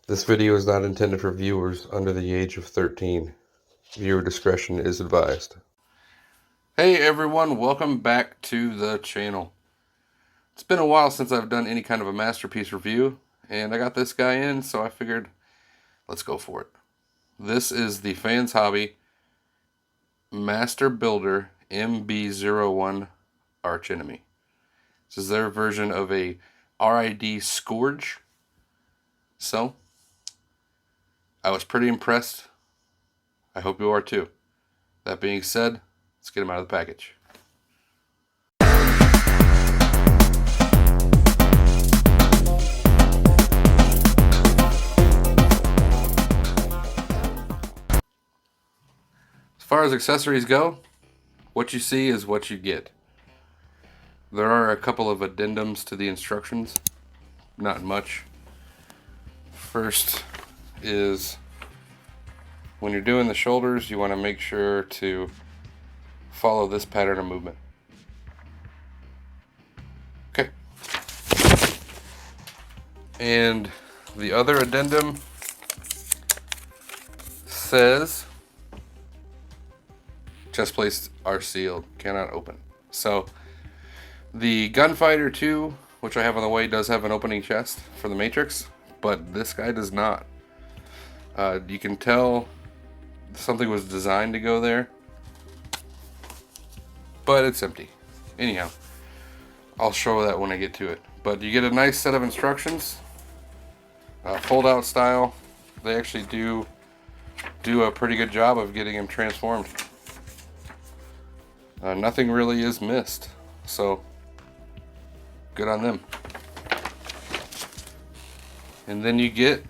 This video is not intended for viewers under the age of 13. Viewer discretion is advised. Hey everyone, welcome back to the channel. It's been a while since I've done any kind of a masterpiece review, and I got this guy in, so I figured let's go for it. This is the Fans Hobby Master Builder MB-01 Archenemy. This is their version of a RID Scourge. So, I was pretty impressed. I hope you are too. That being said, let's get him out of the package. As far as accessories go, what you see is what you get. There are a couple of addendums to the instructions, not much. First is when you're doing the shoulders, you want to make sure to follow this pattern of movement. Okay. And the other addendum says chest plates are sealed, cannot open. So the Gunfighter 2, which I have on the way, does have an opening chest for the Matrix, but this guy does not. You can tell something was designed to go there, but it's empty. Anyhow, I'll show that when I get to it. But you get a nice set of instructions, fold out style. They actually do a pretty good job of getting him transformed. Nothing really is missed, so good on them. And then you get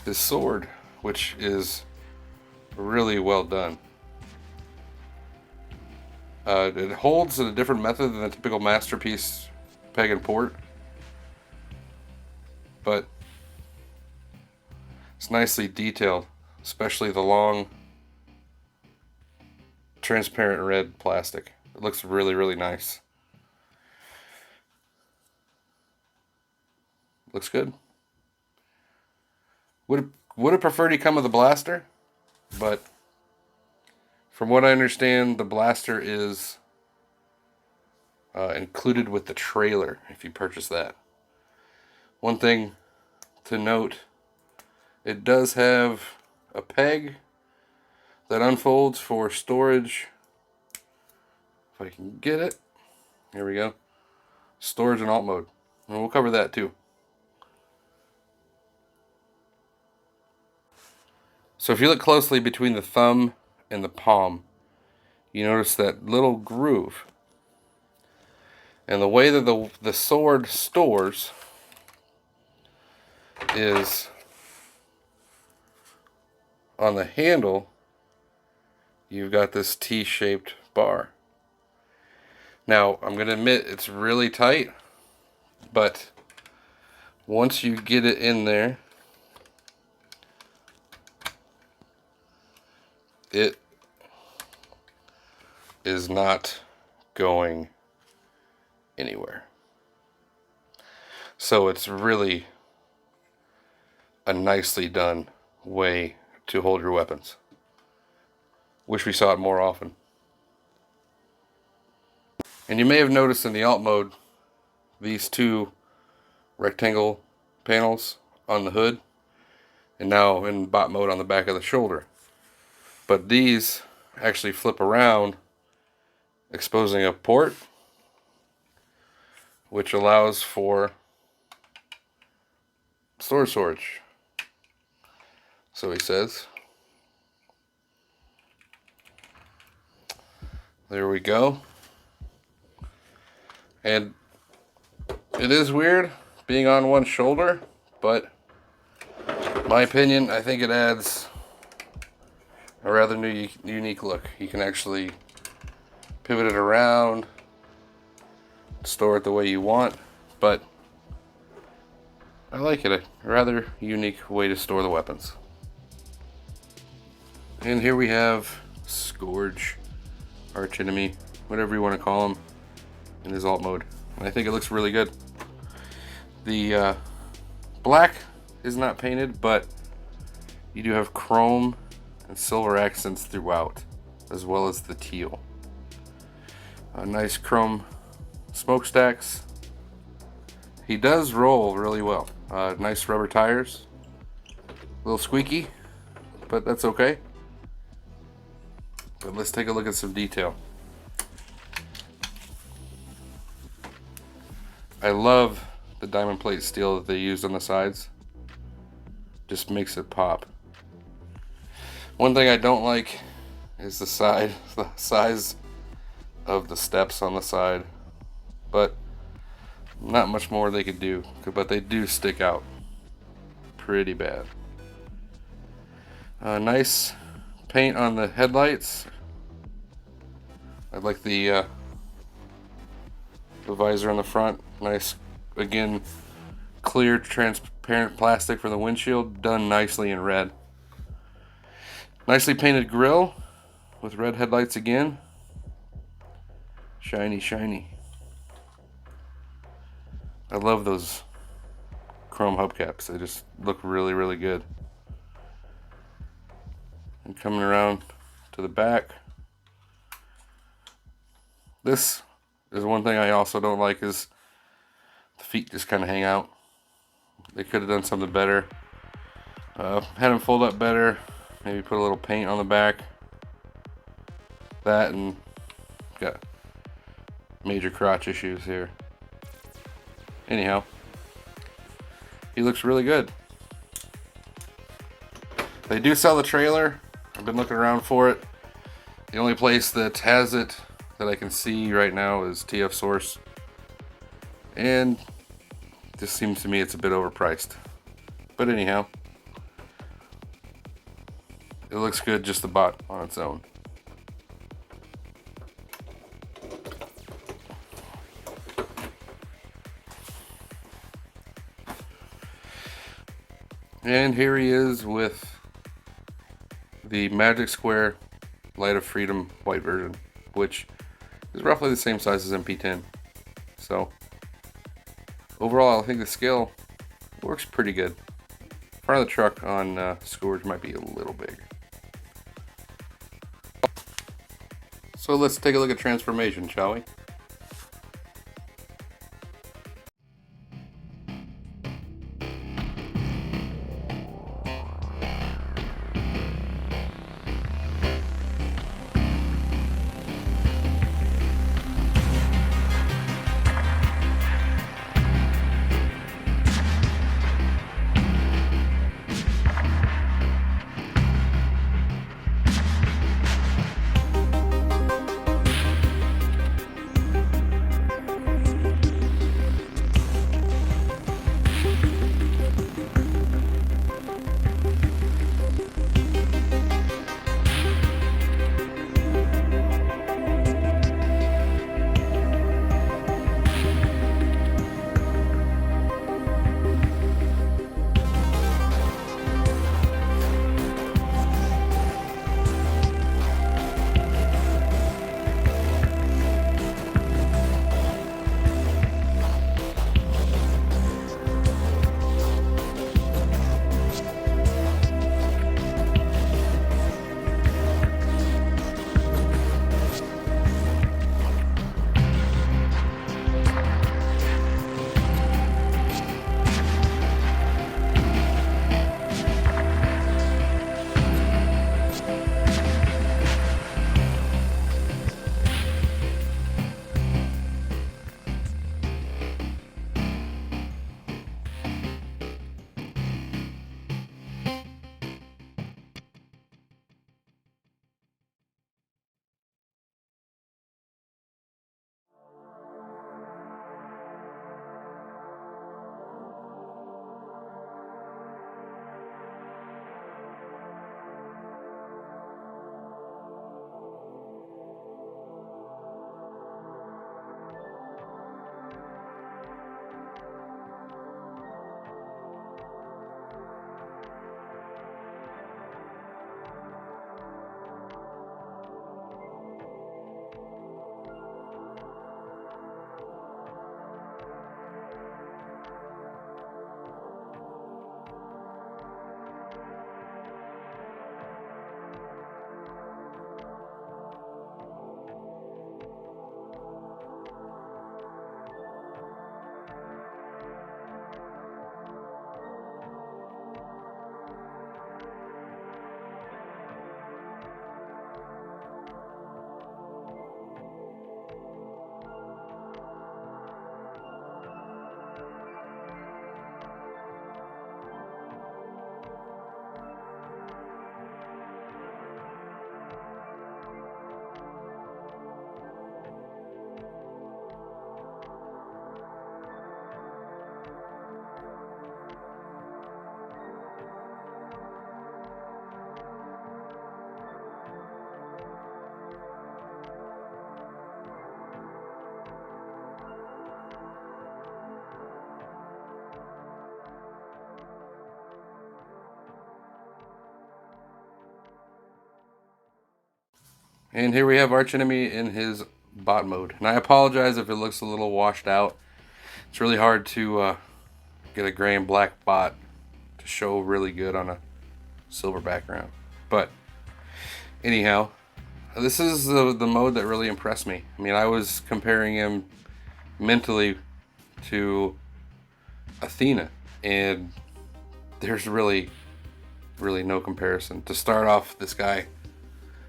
this sword, which is really well done. It holds in a different method than the typical masterpiece peg and port, but it's nicely detailed, especially the long transparent red plastic. It looks really, really nice. Looks good. Would have preferred he come with a blaster, but from what I understand, the blaster is included with the trailer if you purchase that. One thing to note, it does have a peg that unfolds for storage. If I can get it. Here we go. Storage and alt mode. And we'll cover that too. So if you look closely between the thumb and the palm, you notice that little groove. And the way that the sword stores is on the handle, you've got this T-shaped bar. Now, I'm going to admit it's really tight, but once you get it in there, it is not going anywhere. So it's really a nicely done way to hold your weapons. Wish we saw it more often. And you may have noticed in the alt mode, these two rectangle panels on the hood, and now in bot mode on the back of the shoulder. But these actually flip around, exposing a port, which allows for storage. So he says, there we go. And it is weird being on one shoulder, but in my opinion, I think it adds a rather unique look. You can actually pivot it around, store it the way you want, but I like it. A rather unique way to store the weapons. And here we have Scourge, Archenemy, whatever you want to call him, in his alt mode. And I think it looks really good. The black is not painted, but you do have chrome and silver accents throughout, as well as the teal. Nice chrome smokestacks. He does roll really well. Nice rubber tires. A little squeaky, but that's okay. But let's take a look at some detail. I love the diamond plate steel that they used on the sides. Just makes it pop. One thing I don't like is the size of the steps on the side, but not much more they could do, but they do stick out pretty bad. Nice paint on the headlights. I like the visor on the front. Nice, again, clear transparent plastic for the windshield, done nicely in red. Nicely painted grille with red headlights again. Shiny, shiny. I love those chrome hubcaps. They just look really, really good. And coming around to the back, this is one thing I also don't like, is the feet just kind of hang out. They could have done something better. Had them fold up better. Maybe put a little paint on the back. That, and got major crotch issues here. Anyhow, he looks really good. They do sell the trailer. I've been looking around for it. The only place that has it that I can see right now is TF Source, and it just seems to me it's a bit overpriced. But anyhow, it looks good just the bot on its own. And here he is with the Magic Square Light of Freedom white version, which is roughly the same size as MP10. So overall, I think the scale works pretty good. Front of the truck on Scourge might be a little big. So let's take a look at transformation, shall we? And here we have Archenemy in his bot mode. And I apologize if it looks a little washed out. It's really hard to get a gray and black bot to show really good on a silver background. But anyhow, this is the mode that really impressed me. I mean, I was comparing him mentally to Athena, and there's really no comparison. To start off, this guy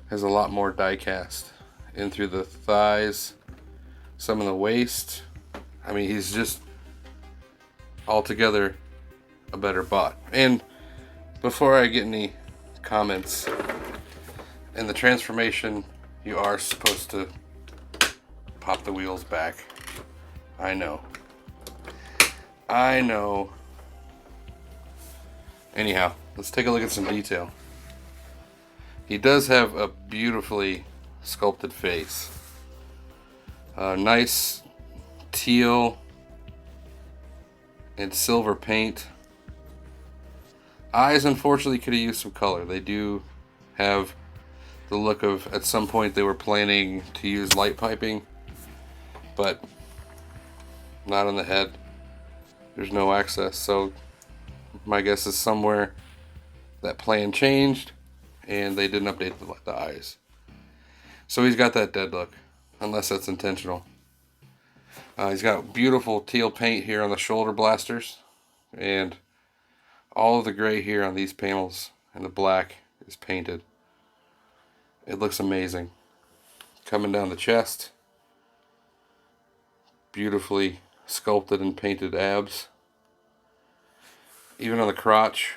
has a lot more die cast in through the thighs, some in the waist. I mean, he's just altogether a better bot. And before I get any comments, in the transformation, you are supposed to pop the wheels back. I know. Anyhow, let's take a look at some detail. He does have a beautifully sculpted face. Nice teal and silver paint. Eyes, unfortunately, could have used some color. They do have the look of, at some point they were planning to use light piping, but not on the head. There's no access, so my guess is somewhere that plan changed and they didn't update the eyes. So he's got that dead look, unless that's intentional. He's got beautiful teal paint here on the shoulder blasters, and all of the gray here on these panels and the black is painted. It looks amazing. Coming down the chest, beautifully sculpted and painted abs. Even on the crotch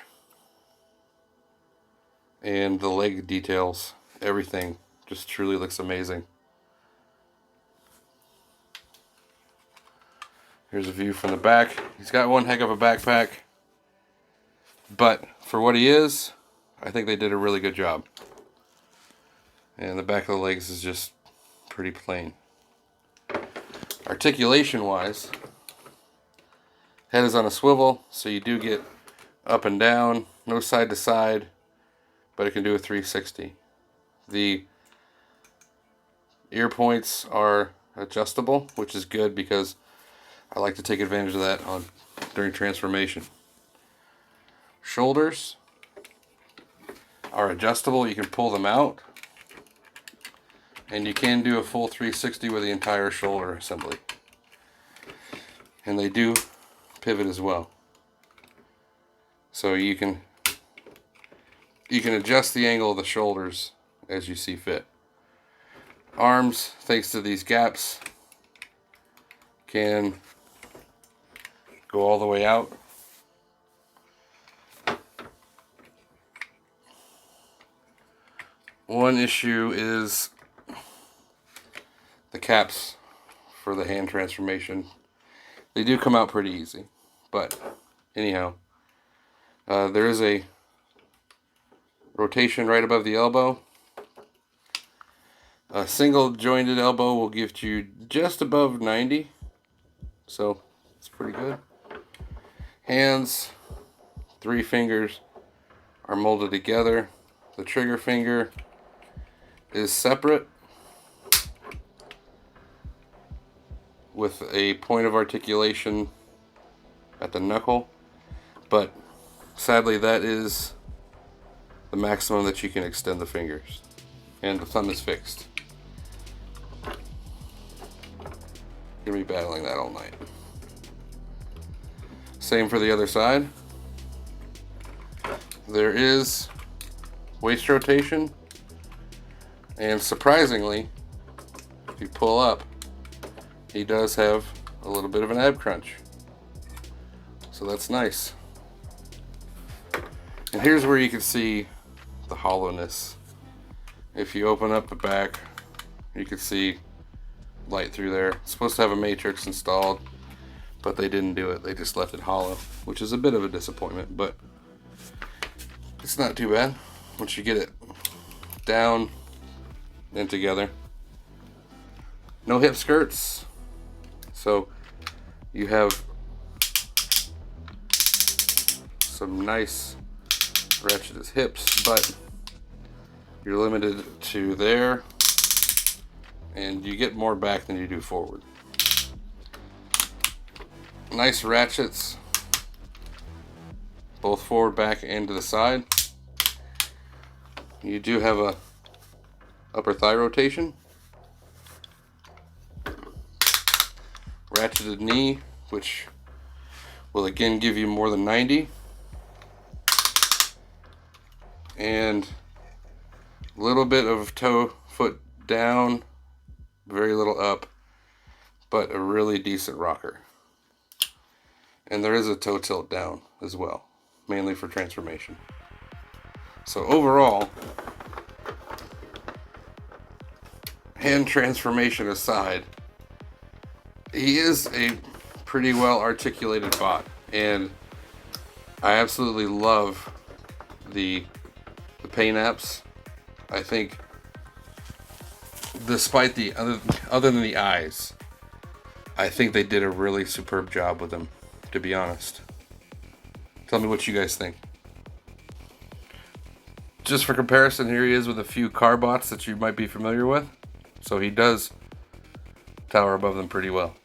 and the leg details, everything just truly looks amazing. Here's a view from the back. He's got one heck of a backpack, but for what he is, I think they did a really good job. And the back of the legs is just pretty plain. Articulation wise, head is on a swivel, so you do get up and down, no side to side, but it can do a 360. The ear points are adjustable, which is good because I like to take advantage of that during transformation. Shoulders are adjustable. You can pull them out, and you can do a full 360 with the entire shoulder assembly. And they do pivot as well. So you can adjust the angle of the shoulders as you see fit. Arms, thanks to these gaps, can go all the way out. One issue is the caps for the hand transformation. They do come out pretty easy, but anyhow, there is a rotation right above the elbow. A single jointed elbow will give you just above 90, so it's pretty good. Hands, 3 fingers are molded together. The trigger finger is separate with a point of articulation at the knuckle, but sadly that is the maximum that you can extend the fingers, and the thumb is fixed. You're gonna be battling that all night. Same for the other side. There is waist rotation, and surprisingly, if you pull up, he does have a little bit of an ab crunch. So that's nice. And here's where you can see the hollowness. If you open up the back, you can see light through there. It's supposed to have a matrix installed, but they didn't do it. They just left it hollow, which is a bit of a disappointment, but it's not too bad once you get it down and together. No hip skirts, so you have some nice ratcheted hips, but you're limited to there and you get more back than you do forward. Nice ratchets, both forward, back, and to the side. You do have a upper thigh rotation, ratcheted knee, which will again give you more than 90, and a little bit of toe foot down, very little up, but a really decent rocker. And there is a toe tilt down as well, mainly for transformation. So overall, hand transformation aside, he is a pretty well articulated bot, and I absolutely love the paint apps. I think, despite the other than the eyes, I think they did a really superb job with them, to be honest. Tell me what you guys think. Just for comparison, here he is with a few car bots that you might be familiar with. So he does tower above them pretty well.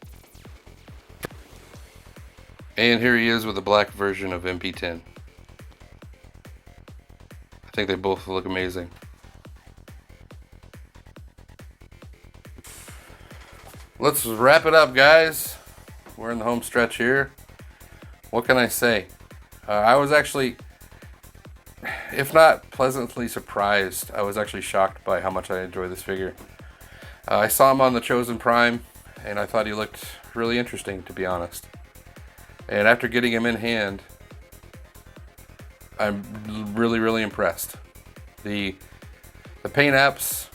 And here he is with a black version of MP10. I think they both look amazing. Let's wrap it up, guys. We're in the home stretch here. What can I say? I was actually, if not pleasantly surprised, I was actually shocked by how much I enjoy this figure. I saw him on the Chosen Prime, and I thought he looked really interesting, to be honest. And after getting him in hand, I'm really, really impressed. The paint apps,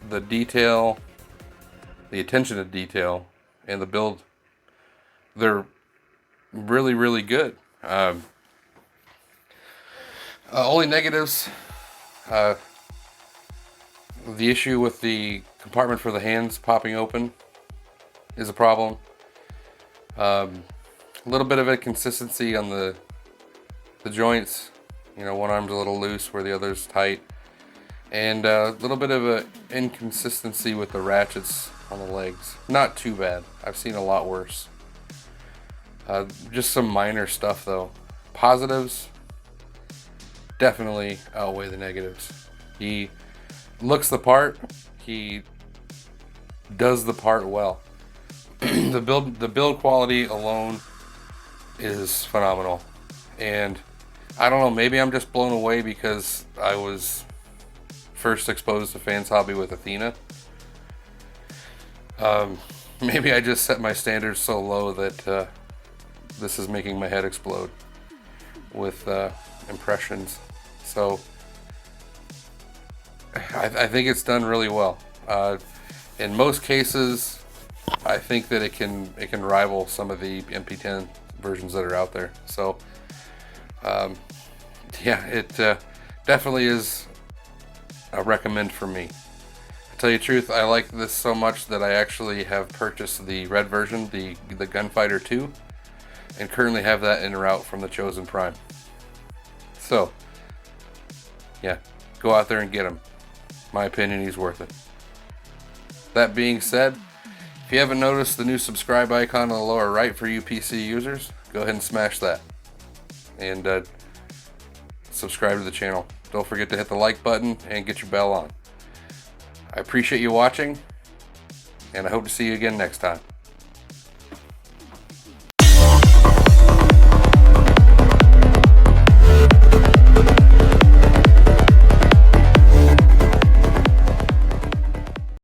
the detail, the attention to detail, and the build, they're really, really good. Only negatives, the issue with the compartment for the hands popping open is a problem. A little bit of inconsistency on the joints. You know, one arm's a little loose where the other's tight. And a little bit of an inconsistency with the ratchets on the legs. Not too bad. I've seen a lot worse. Just some minor stuff though. Positives definitely outweigh the negatives. He looks the part. He does the part well. The build quality alone is phenomenal. And I don't know, maybe I'm just blown away because I was first exposed to Fans Hobby with Athena. Maybe I just set my standards so low that this is making my head explode with impressions. So I think it's done really well. In most cases, I think that it can rival some of the MP10 versions that are out there. So yeah, it definitely is a recommend for me. To tell you the truth, I like this so much that I actually have purchased the red version, the Gunfighter 2, and currently have that en route from the Chosen Prime. So yeah, go out there and get him. My opinion, he's worth it. That being said, if you haven't noticed the new subscribe icon on the lower right for you PC users, go ahead and smash that. And subscribe to the channel. Don't forget to hit the like button and get your bell on. I appreciate you watching, and I hope to see you again next time.